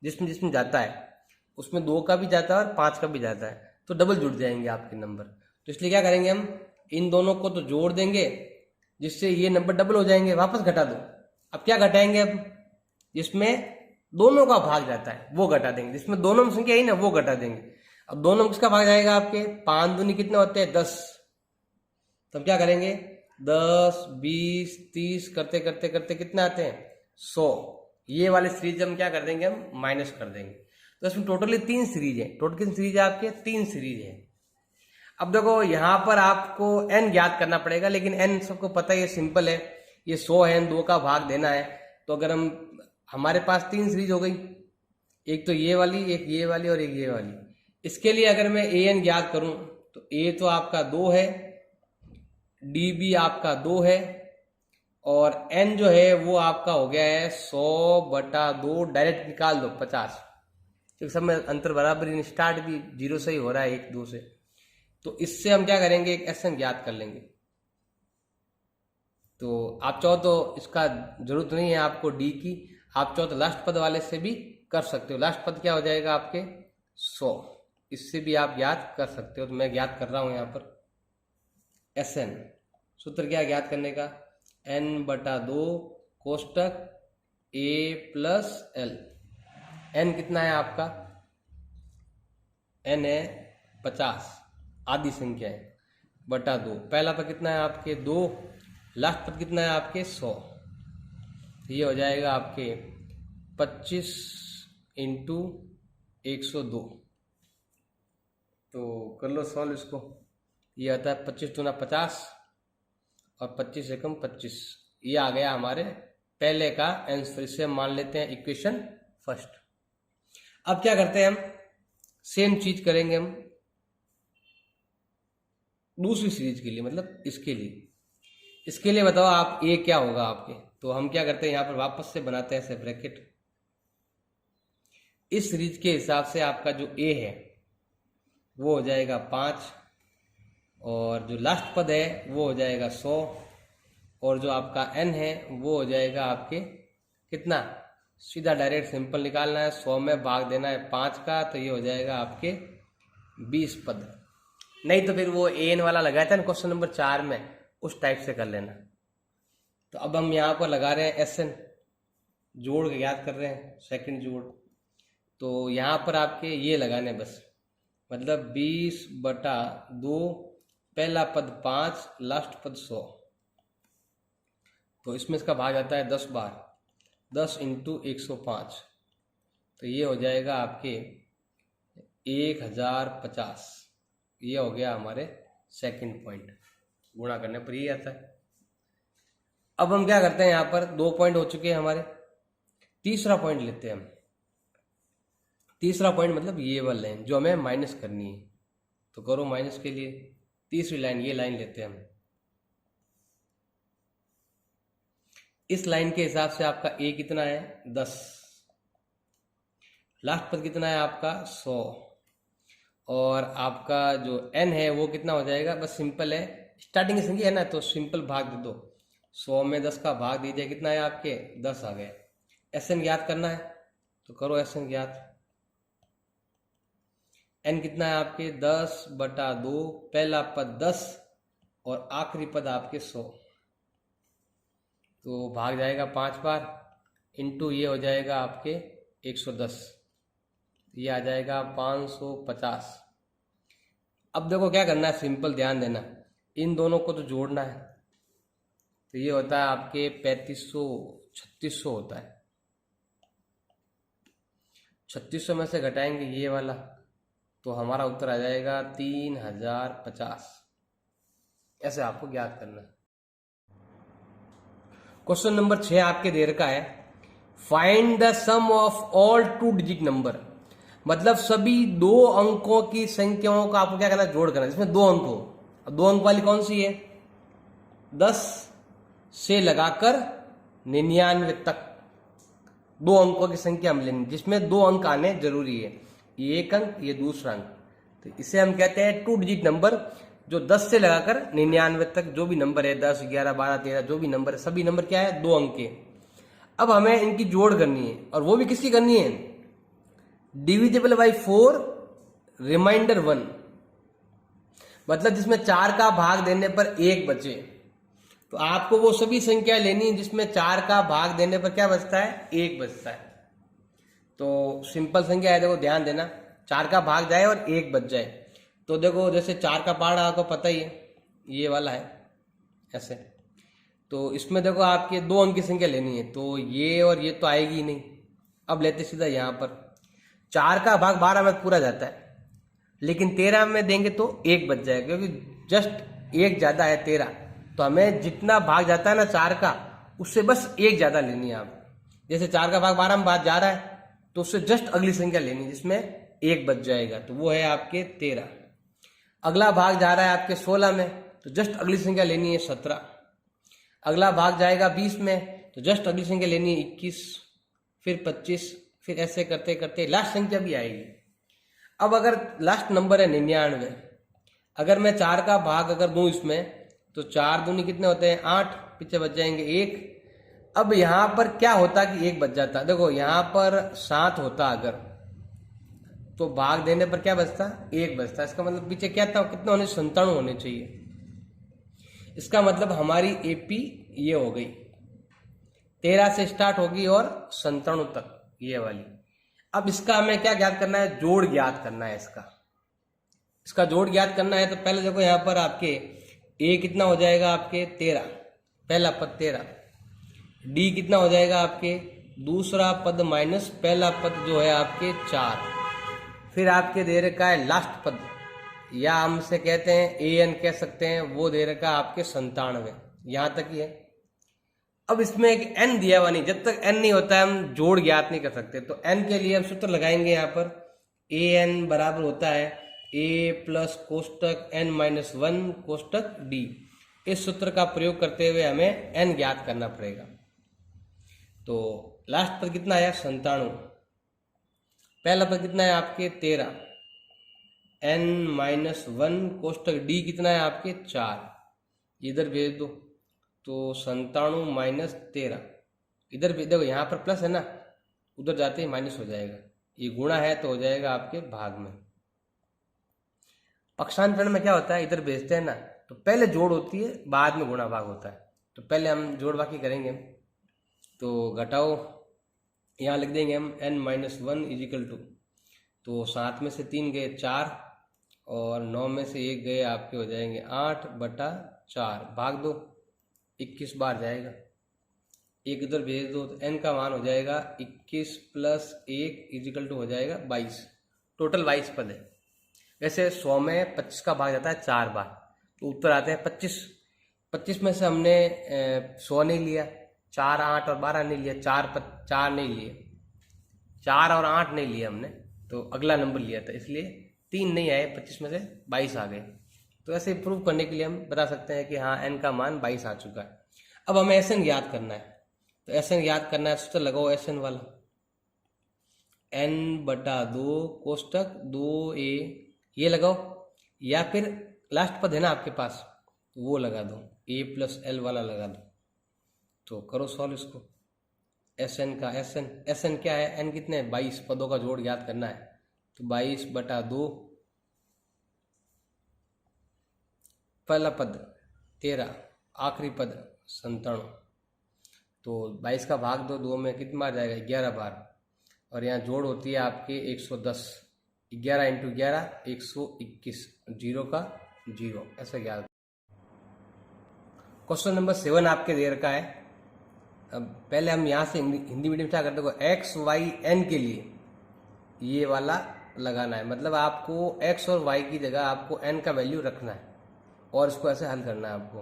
S1: जिसमें जिसमें जाता है उसमें 2 का भी जाता है और 5 का भी जाता है, तो डबल जुड़ जाएंगे आपके नंबर। तो इसलिए क्या करेंगे, हम इन दोनों को तो जोड़ देंगे जिससे ये नंबर डबल हो जाएंगे, वापस घटा दो। अब क्या घटाएंगे, अब जिसमें दोनों का भाग जाता है वो घटा देंगे, जिसमें दोनों में संख्या ही ना वो घटा देंगे। अब दोनों में किसका भाग जाएगा आपके? 5 दूनी कितने होते हैं? 10। तो हम क्या करेंगे, 10, 20, 30 करते करते करते कितने आते हैं? 100। ये वाले सीरीज हम क्या कर देंगे, हम माइनस कर देंगे। तो इसमें टोटली 3 सीरीज है। टोटल कितनी सीरीज है आपके? 3 सीरीज है। अब देखो यहाँ पर आपको n ज्ञात करना पड़ेगा, लेकिन n सबको पता है ये सिंपल है, ये 100 है, 2 का भाग देना है। तो अगर हमारे पास 3 सीरीज हो गई, एक तो ये वाली, एक ये वाली और एक ये वाली। इसके लिए अगर मैं an ज्ञात करूं तो a तो आपका 2 है, d भी आपका 2 है, और n जो है वो आपका हो गया है 100/2। डायरेक्ट निकाल दो 50, क्योंकि सब में अंतर बराबर, स्टार्ट भी 0 से ही हो रहा है, 1, 2 से। तो इससे हम क्या करेंगे, एक SN ज्ञात कर लेंगे। तो आप चाहो तो इसका जरूरत नहीं है आपको D की, आप चाहो तो लास्ट पद वाले से भी कर सकते हो। लास्ट पद क्या हो जाएगा आपके? 100। इससे भी आप ज्ञात कर सकते हो। तो मैं ज्ञात कर रहा हूं यहाँ पर SN। सूत्र क्या ज्ञात करने का? n/2 कोष्टक a plus l। n कितना है आपका? n है 50, आधी संख्या है, /2। पहला पद कितना है आपके? 2। लास्ट पद कितना है आपके? 100। ये हो जाएगा आपके 25 × 102। तो कर लो सॉल्व इसको। ये आता है 25 दूना 50 और 25 एकम 25। ये आ गया हमारे पहले का आंसर। इसे हम मान लेते हैं इक्वेशन फर्स्ट। अब क्या करते हैं, हम सेम चीज करेंगे। हम दूसरी सीरीज के लिए, मतलब इसके लिए बताओ आप ए क्या होगा आपके। तो हम क्या करते हैं यहाँ पर वापस से बनाते हैं ऐसे ब्रैकेट। इस सीरीज के हिसाब से आपका जो ए है वो हो जाएगा 5, और जो लास्ट पद है वो हो जाएगा 100, और जो आपका एन है वो हो जाएगा आपके कितना, सीधा डायरेक्ट सिंपल निकालना है, 100 में भाग देना है 5 का, तो ये हो जाएगा आपके 20 पद। नहीं तो फिर वो एन वाला लगाया था ना क्वेश्चन नंबर 4 में, उस टाइप से कर लेना। तो अब हम यहाँ पर लगा रहे हैं एस एन, जोड़ के याद कर रहे हैं, सेकंड जोड़। तो यहाँ पर आपके ये लगाने बस, मतलब 20/2, पहला पद 5, लास्ट पद 100। तो इसमें इसका भाग आता है 10 बार, 10 × 105, तो ये हो जाएगा आपके 1050। ये हो गया हमारे सेकंड पॉइंट, गुणा करने पर ये आता है। अब हम क्या करते हैं, यहाँ पर 2 पॉइंट हो चुके हैं हमारे, तीसरा पॉइंट लेते हैं हम। तीसरा पॉइंट मतलब ये वाला लाइन जो हमें माइनस करनी है, तो करो माइनस के लिए तीसरी लाइन, ये लाइन लेते हैं हम। इस लाइन के हिसाब से आपका ए कितना है 10, लास्ट पद कितना है आपका 100, और आपका जो एन है वो कितना हो जाएगा, बस सिंपल है, स्टार्टिंग की संख्या है ना, तो सिंपल भाग दे दो, 100 में 10 का भाग दीजिए, कितना है आपके 10 आ गए। एस एन ज्ञात करना है तो करो एस एन ज्ञात। एन कितना है आपके 10/2, पहला पद 10 और आखिरी पद आपके 100, तो भाग जाएगा 5 बार, इंटू ये हो जाएगा आपके 110, ये आ जाएगा 550। अब देखो क्या करना है, सिंपल ध्यान देना, इन दोनों को तो जोड़ना है, तो ये होता है आपके 3500, 3600 होता है। 3600 में से घटाएंगे ये वाला, तो हमारा उत्तर आ जाएगा 3050। ऐसे आपको ज्ञात करना है। क्वेश्चन नंबर 6 आपके दे रखा है, find the sum of all 2 digit number, मतलब सभी 2 अंकों की संख्याओं का आपको क्या करना है, जोड़ करना है, जिसमें 2 अंक हो। अब 2 अंक वाली कौन सी है, 10 से लगाकर 99 तक 2 अंकों की संख्या हम लेंगे, जिसमें 2 अंक आने जरूरी है, ये एक अंक, ये दूसरा अंक। तो इसे हम कहते हैं 2 डिजिट नंबर, जो 10 से लगाकर 99 तक जो भी नंबर है, 10, 11, 12, 13 जो भी नंबर है, सभी नंबर क्या है, 2 अंक के। अब हमें इनकी जोड़ करनी है, और वो भी किसकी करनी है, डिविजिबल बाई 4 रिमाइंडर 1, मतलब जिसमें 4 का भाग देने पर 1 बचे। तो आपको वो सभी संख्या लेनी है जिसमें 4 का भाग देने पर क्या बचता है, 1 बचता है। तो सिंपल संख्या है, देखो ध्यान देना, 4 का भाग जाए और 1 बच जाए। तो देखो जैसे 4 का पहाड़ आपको पता ही है, ये वाला है ऐसे, तो इसमें देखो आपके 2 अंक की संख्या लेनी है, तो ये और ये तो आएगी ही नहीं। अब लेते सीधा यहाँ पर, 4 का भाग 12 में पूरा जाता है, लेकिन 13 में देंगे तो 1 बच जाएगा, क्योंकि जस्ट 1 ज्यादा है 13, तो हमें जितना भाग जाता है ना 4 का, उससे बस 1 ज्यादा लेनी है आप। जैसे 4 का भाग 12 में भाग जा रहा है, तो उससे जस्ट अगली संख्या लेनी है जिसमें 1 बच जाएगा, तो वो है आपके 13। अगला भाग जा रहा है आपके 16 में, तो जस्ट अगली संख्या लेनी है 17। अगला भाग जाएगा 20 में, तो जस्ट अगली संख्या लेनी है 21, फिर 25, फिर ऐसे करते करते लास्ट संख्या भी आएगी। अब अगर लास्ट नंबर है 99, अगर मैं 4 का भाग अगर दूं इसमें, तो 4 दूनी कितने होते हैं 8, पीछे बच जाएंगे 1। अब यहां पर क्या होता कि 1 बच जाता, देखो यहां पर 7 होता अगर, तो भाग देने पर क्या बचता, 1 बचता। इसका मतलब पीछे क्या था, कितने होने, 97 होने चाहिए। इसका मतलब हमारी एपी ये हो गई, 13 से स्टार्ट होगी और 97 तक ये वाली। अब इसका हमें क्या ज्ञात करना है, जोड़ ज्ञात करना है। इसका जोड़ ज्ञात करना है, तो पहले देखो यहाँ पर आपके ए कितना हो जाएगा आपके 13, पहला पद 13, डी कितना हो जाएगा आपके दूसरा पद माइनस पहला पद जो है आपके 4, फिर आपके दे रखा है लास्ट पद, या हम से कहते हैं ए एन कह सकते हैं, वो दे रखा है आपके 97, यहाँ तक ही है। अब इसमें एक एन दिया हुआ नहीं, जब तक एन नहीं होता है हम जोड़ ज्ञात नहीं कर सकते। तो एन के लिए हम सूत्र लगाएंगे यहाँ पर, ए एन बराबर होता है ए प्लस कोष्टक n माइनस 1 कोष्टक d। इस सूत्र का प्रयोग करते हुए हमें n ज्ञात करना पड़ेगा। तो लास्ट पद कितना आया 97, पहला पद कितना है आपके 13, n माइनस 1 कोष्टक d कितना है आपके 4, इधर भेज दो तो 97 माइनस 13, इधर भेज देखो, यहाँ पर प्लस है ना, उधर जाते ही माइनस हो जाएगा, ये गुणा है तो हो जाएगा आपके भाग में। पक्षांतरण में क्या होता है, इधर भेजते हैं ना तो पहले जोड़ होती है बाद में गुणा भाग होता है। तो पहले हम जोड़ बाकी करेंगे, तो घटाओ यहाँ लिख देंगे हम n माइनस 1 इजिकल टू, तो 7 में से 3 गए 4 और 9 में से 1 गए आपके हो जाएंगे 8/4, भाग दो 21 बार जाएगा, एक इधर भेज दो तो n का मान हो जाएगा 21 प्लस 1 इजिकल टू हो जाएगा 22। टोटल 22 पद है। वैसे 100 में 25 का भाग जाता है 4 बार, तो उत्तर आते हैं 25। 25 में से हमने 100 नहीं लिया, 4, 8 और 12 नहीं लिया, 4 नहीं लिए, 4 और 8 नहीं लिए हमने, तो अगला नंबर लिया था, इसलिए 3 नहीं आए, 25 में से 22 आ गए। तो ऐसे प्रूव करने के लिए हम बता सकते हैं कि हाँ n का मान 22 आ चुका है। अब हमें Sn याद करना है, तो Sn याद करना है, सूत्र लगाओ Sn वाला, n/2 कोष्टक 2a, ये लगाओ, या फिर लास्ट पद है ना आपके पास वो लगा दो, a प्लस l वाला लगा दो। तो करो सॉल्व इसको, Sn का Sn क्या है, n कितने हैं 22, पदों का जोड़ याद करना है, तो 22/2, पहला पद 13, आखिरी पद 97, तो 22 का भाग दो 2 में कितना आ जाएगा 11 बार, और यहाँ जोड़ होती है आपके 110, 11 इंटू 11 121, 0 का 0, ऐसा याद। क्वेश्चन नंबर 7 आपके दे रखा है। अब पहले हम यहाँ से हिंदी मीडियम क्या करते हैं, एक्स वाई एन के लिए ये वाला लगाना है, मतलब आपको x और y की जगह आपको n का वैल्यू रखना है और इसको ऐसे हल करना है आपको।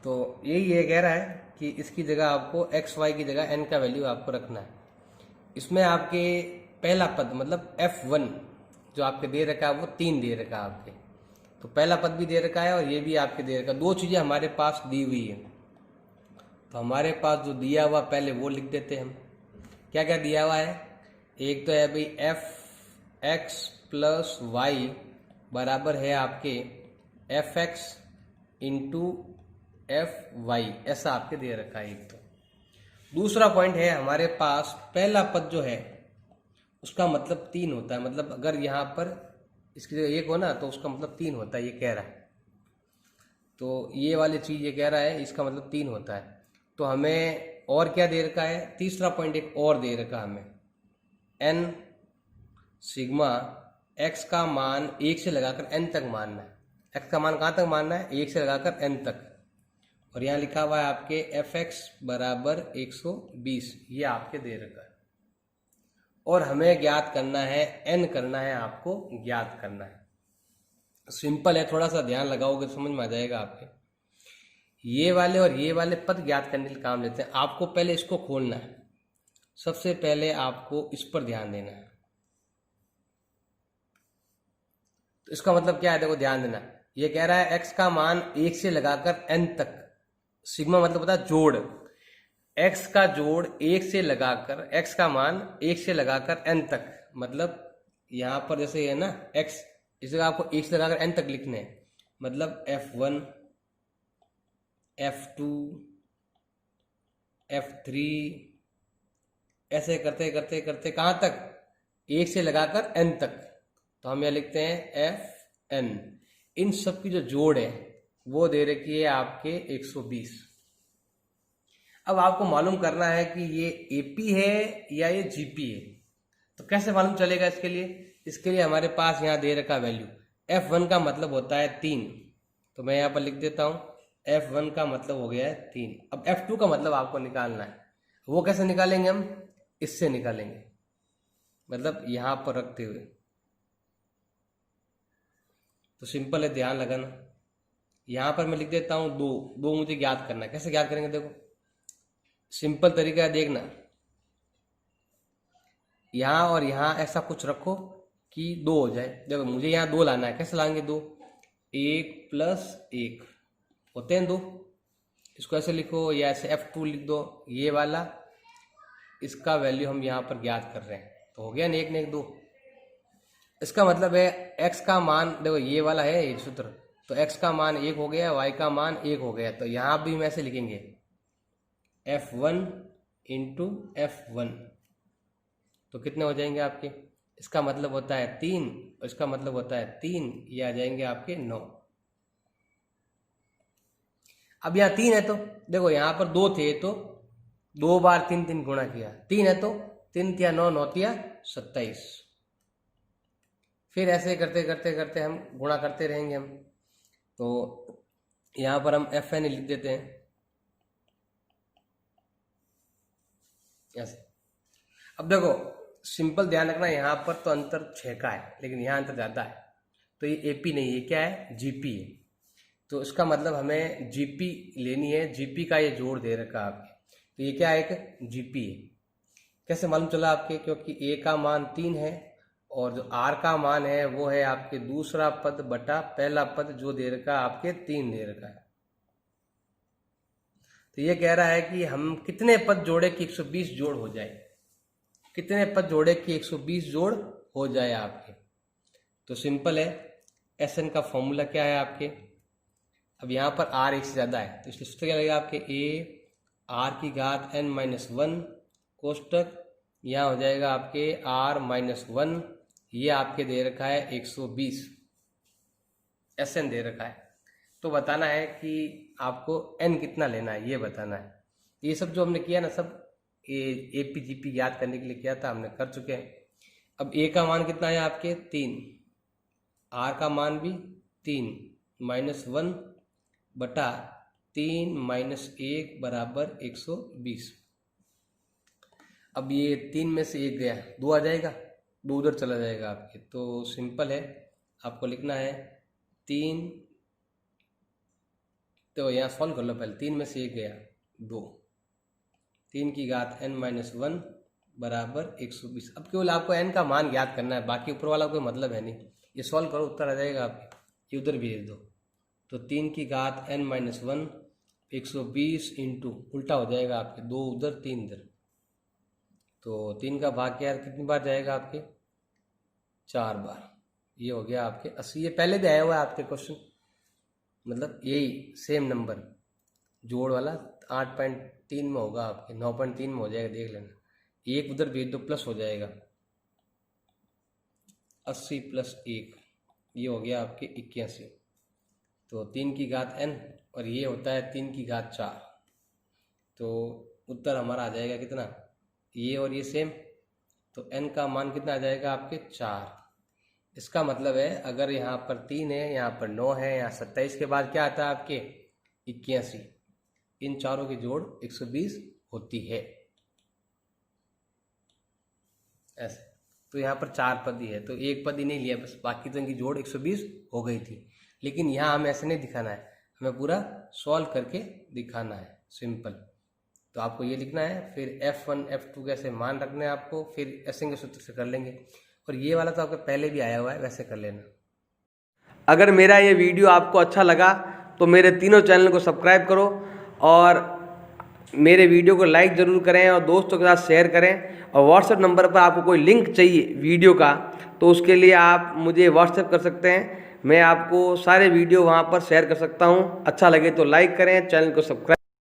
S1: तो यही ये कह रहा है कि इसकी जगह आपको x y की जगह n का वैल्यू आपको रखना है। इसमें आपके पहला पद मतलब f1 जो आपके दे रखा है वो 3 दे रखा है आपके, तो पहला पद भी दे रखा है और ये भी आपके दे रखा है, दो चीज़ें हमारे पास दी हुई है। तो हमारे पास जो दिया हुआ पहले वो लिख देते हैं हम, क्या क्या दिया हुआ है, एक तो है भाई f(x प्लस वाई बराबर है आपके f(x इंटू f(y), ऐसा आपके दे रखा है एक। तो दूसरा पॉइंट है हमारे पास पहला पद जो है उसका मतलब 3 होता है, मतलब अगर यहाँ पर इसकी जगह 1 हो ना तो उसका मतलब 3 होता है, ये कह रहा है। तो ये वाली चीज़ ये कह रहा है इसका मतलब 3 होता है। तो हमें और क्या दे रखा है, तीसरा पॉइंट एक और दे रखा है हमें, n सिग्मा x का मान 1 से लगाकर n तक मानना है। x का मान कहाँ तक मानना है, 1 से लगाकर n तक, और यहाँ लिखा हुआ है आपके f(x बराबर 120), ये आपके दे रखा है। और हमें ज्ञात करना है n करना है, आपको ज्ञात करना है। सिंपल है, थोड़ा सा ध्यान लगाओगे तो समझ में आ जाएगा आपके। ये वाले और ये वाले पद ज्ञात करने के काम लेते हैं। आपको पहले इसको खोलना है, सबसे पहले आपको इस पर ध्यान देना है। तो इसका मतलब क्या है, देखो ध्यान देना, ये कह रहा है x का मान 1 से लगाकर n तक, सिग्मा मतलब होता है जोड़, x का जोड़ 1 से लगाकर, x का मान 1 से लगाकर n तक, मतलब यहाँ पर जैसे है ना x, इस जगह आपको 1 से लगाकर n तक लिखने हैं, मतलब f1 f2 f3, ऐसे करते करते करते कहाँ तक, 1 से लगाकर n तक। तो हम यह लिखते हैं fn, इन सब की जो जोड़ है वो दे रखी है आपके 120। अब आपको मालूम करना है कि ये AP है या ये GP है। तो कैसे मालूम चलेगा इसके लिए हमारे पास यहाँ दे रखा वैल्यू, f1 का मतलब होता है 3, तो मैं यहाँ पर लिख देता हूँ f1 का मतलब हो गया है 3। अब f2 का मतलब आपको निकालना है, वो कैसे निकालेंगे हम, इससे निकालेंगे, मतलब यहाँ पर रखते हुए। तो सिंपल है, ध्यान लगाना, यहाँ पर मैं लिख देता हूँ 2 मुझे ज्ञात करना है। कैसे ज्ञात करेंगे, देखो सिंपल तरीका है, देखना, यहाँ और यहाँ ऐसा कुछ रखो कि 2 हो जाए। देखो मुझे यहाँ 2 लाना है, कैसे लाएंगे 2? 1 + 1 होते हैं 2। इसको ऐसे लिखो या ऐसे F2 लिख दो, ये वाला इसका वैल्यू हम यहाँ पर ज्ञात कर रहे हैं, तो हो गया ना 1 ने 1 2। इसका मतलब है x का मान, देखो ये वाला है ये सूत्र, तो x का मान 1 हो गया, y का मान 1 हो गया, तो यहाँ भी हम ऐसे लिखेंगे F1 × F1, तो कितने हो जाएंगे आपके? इसका मतलब होता है 3, इसका मतलब होता है 3, ये आ जाएंगे आपके 9। अब यहाँ 3 है तो देखो यहाँ पर 2 थे तो 2 बार 3 3 गुणा किया, 3 है तो 3 तिया 9, 9 तिया 27। फिर ऐसे करते करते करते हम गुणा करते रहेंगे हम, तो यहाँ पर हम Fn लिख देते हैं ऐसे। अब देखो सिंपल ध्यान रखना, यहाँ पर तो अंतर 6 का है, लेकिन यहाँ अंतर ज़्यादा है, तो ये AP नहीं, ये क्या है? GP है। तो इसका मतलब हमें GP लेनी है, GP का ये जोड़ दे रखा है आपके, तो ये क्या है? एक GP है। कैसे मालूम चला आपके? क्योंकि A का मान 3 है और जो R का मान है वो है आपके दूसरा पद बटा पहला पद, जो दे रखा है आपके 3 दे रखा है। तो ये कह रहा है कि हम कितने पद जोड़े कि 120 जोड़ हो जाए, कितने पद जोड़े कि 120 जोड़ हो जाए आपके। तो सिंपल है, Sn का फॉर्मूला क्या है आपके? अब यहाँ पर R 1 से ज़्यादा है, तो इसलिए सूत्र क्या लगेगा आपके? A(r⁻n-1) कोष्टक, यहाँ हो जाएगा आपके r-1, ये आपके दे रखा है 120, Sn दे रखा है। तो बताना है कि आपको n कितना लेना है, ये बताना है। ये सब जो हमने किया ना, सब APGP याद करने के लिए किया था, हमने कर चुके हैं। अब A का मान कितना है आपके? 3, R का मान भी 3, -1 बटा 3 - 1 बराबर 120। अब ये 3 में से 1 गया, 2 आ जाएगा, 2 उधर चला जाएगा आपके। तो सिंपल है, आपको लिखना है 3, तो यहाँ सॉल्व कर लो पहले। 3 में से 1 गया 2, 3 की घात n-1 बराबर 120। अब केवल आपको n का मान ज्ञात करना है, बाकी ऊपर वाला कोई मतलब है नहीं। ये सॉल्व करो, उत्तर आ जाएगा आपके, ये उधर भेज दो। तो 3 की घात n-1 120 इंटू उल्टा हो जाएगा आपके, 2 उधर 3 इधर, तो 3 का भाग क्या कितनी बार जाएगा आपके? 4 बार। ये हो गया आपके 80। ये पहले भी आया हुआ है आपके क्वेश्चन, मतलब यही सेम नंबर जोड़ वाला 8.3 में होगा आपके, 9.3 में हो जाएगा, देख लेना। एक उधर भेज दो, प्लस हो जाएगा 80 + 1, ये हो गया आपके 81। तो 3 की घात n और ये होता है 3 की घात 4, तो उत्तर हमारा आ जाएगा कितना? ये और ये सेम, तो n का मान कितना आ जाएगा आपके? 4। इसका मतलब है अगर यहाँ पर 3 है, यहाँ पर 9 है, यहाँ 27 के बाद क्या आता है आपके? 81। इन चारों की जोड़ 120 होती है ऐसे। तो यहाँ पर 4 पद ही है, तो एक पद ही नहीं लिया बस, बाकी तो इनकी जोड़ 120 हो गई थी। लेकिन यहाँ हमें ऐसे नहीं दिखाना है, हमें पूरा सॉल्व करके दिखाना है, सिंपल। तो आपको ये लिखना है, फिर F1 F2 कैसे मान रखने हैं आपको, फिर Sn के सूत्र से कर लेंगे। और ये वाला तो आपको पहले भी आया हुआ है, वैसे कर लेना।
S2: अगर मेरा ये वीडियो आपको अच्छा लगा तो मेरे तीनों चैनल को सब्सक्राइब करो और मेरे वीडियो को लाइक ज़रूर करें और दोस्तों के साथ शेयर करें। और व्हाट्सएप नंबर पर आपको कोई लिंक चाहिए वीडियो का, तो उसके लिए आप मुझे व्हाट्सएप कर सकते हैं, मैं आपको सारे वीडियो वहाँ पर शेयर कर सकता हूँ। अच्छा लगे तो लाइक करें, चैनल को सब्सक्राइब